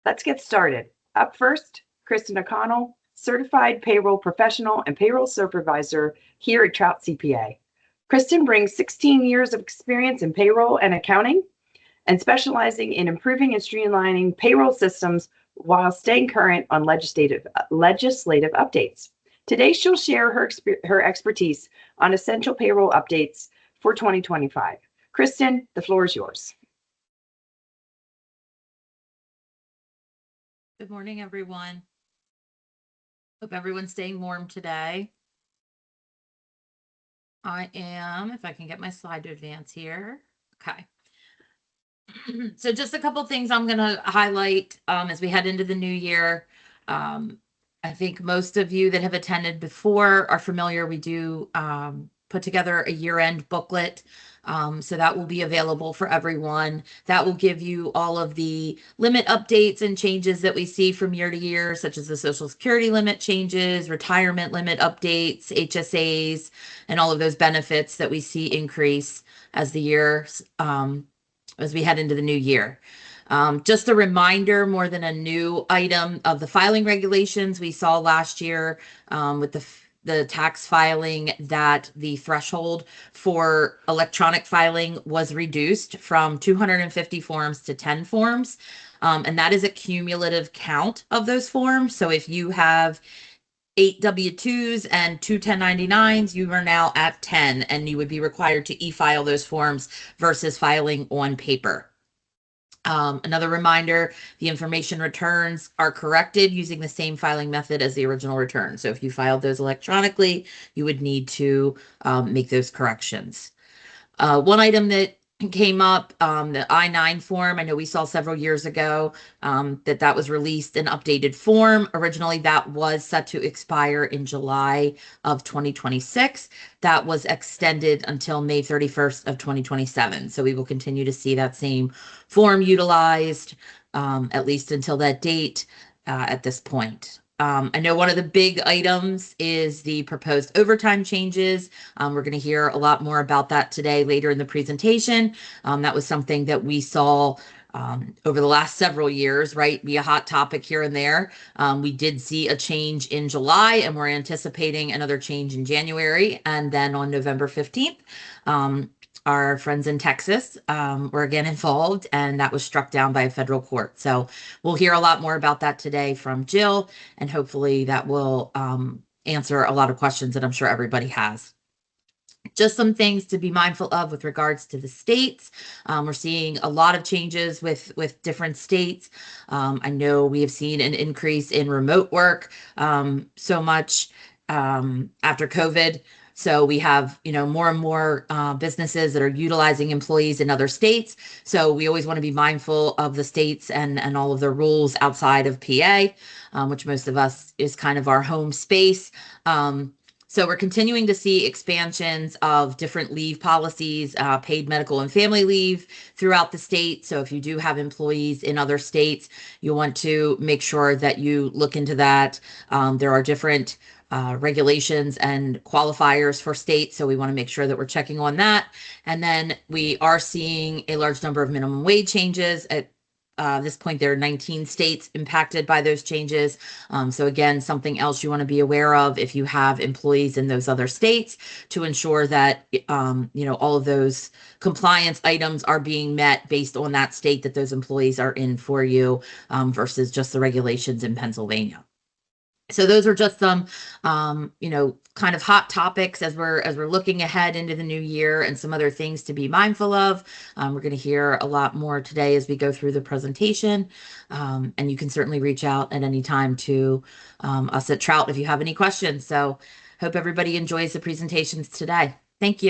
Let's get started. Up first, Kristen O'Connell, Certified Payroll Professional and Payroll Supervisor here at Trout CPA. Kristen brings 16 years of experience in payroll and accounting and specializing in improving and streamlining payroll systems while staying current on legislative updates. Today, she'll share her expertise on essential payroll updates for 2025. Kristen, the floor is yours. Good morning, everyone. Hope everyone's staying warm today. If I can get my slide to advance here. Okay. So just a couple things I'm going to highlight as we head into the new year. I think most of you that have attended before are familiar. We do put together a year-end booklet. So that will be available for everyone. That will give you all of the limit updates and changes that we see from year to year, such as the Social Security limit changes, retirement limit updates, HSAs, and all of those benefits that we see increase as the year, as we head into the new year. Just a reminder, more than a new item, of the filing regulations we saw last year with the tax filing, that the threshold for electronic filing was reduced from 250 forms to 10 forms. And that is a cumulative count of those forms. So if you have 8 W-2s and 2 1099s, you are now at 10, and you would be required to e-file those forms versus filing on paper. Another reminder, the information returns are corrected using the same filing method as the original return. So if you filed those electronically, you would need to make those corrections. One item that came up, the I-9 form. I know we saw several years ago that was released an updated form. Originally, that was set to expire in July of 2026. That was extended until May 31st of 2027. So we will continue to see that same form utilized at least until that date at this point. I know one of the big items is the proposed overtime changes. We're going to hear a lot more about that today later in the presentation. That was something that we saw over the last several years, right, be a hot topic here and there. We did see a change in July, and we're anticipating another change in January. And then on November 15th, our friends in Texas were again involved, and that was struck down by a federal court. So we'll hear a lot more about that today from Jill, and hopefully that will answer a lot of questions that I'm sure everybody has. Just some things to be mindful of with regards to the states. We're seeing a lot of changes with different states. I know we have seen an increase in remote work so much after COVID. So we have, more and more businesses that are utilizing employees in other states. So we always want to be mindful of the states and all of the rules outside of PA, which most of us is kind of our home space. So we're continuing to see expansions of different leave policies, paid medical and family leave throughout the state. So if you do have employees in other states, you want to make sure that you look into that. There are different regulations and qualifiers for states. So we want to make sure that we're checking on that. And then we are seeing a large number of minimum wage changes. At this point, there are 19 states impacted by those changes. So again, something else you want to be aware of if you have employees in those other states, to ensure that, all of those compliance items are being met based on that state that those employees are in for you, versus just the regulations in Pennsylvania. So those are just some, kind of hot topics as we're looking ahead into the new year, and some other things to be mindful of. We're going to hear a lot more today as we go through the presentation, and you can certainly reach out at any time to us at Trout if you have any questions. So hope everybody enjoys the presentations today. Thank you.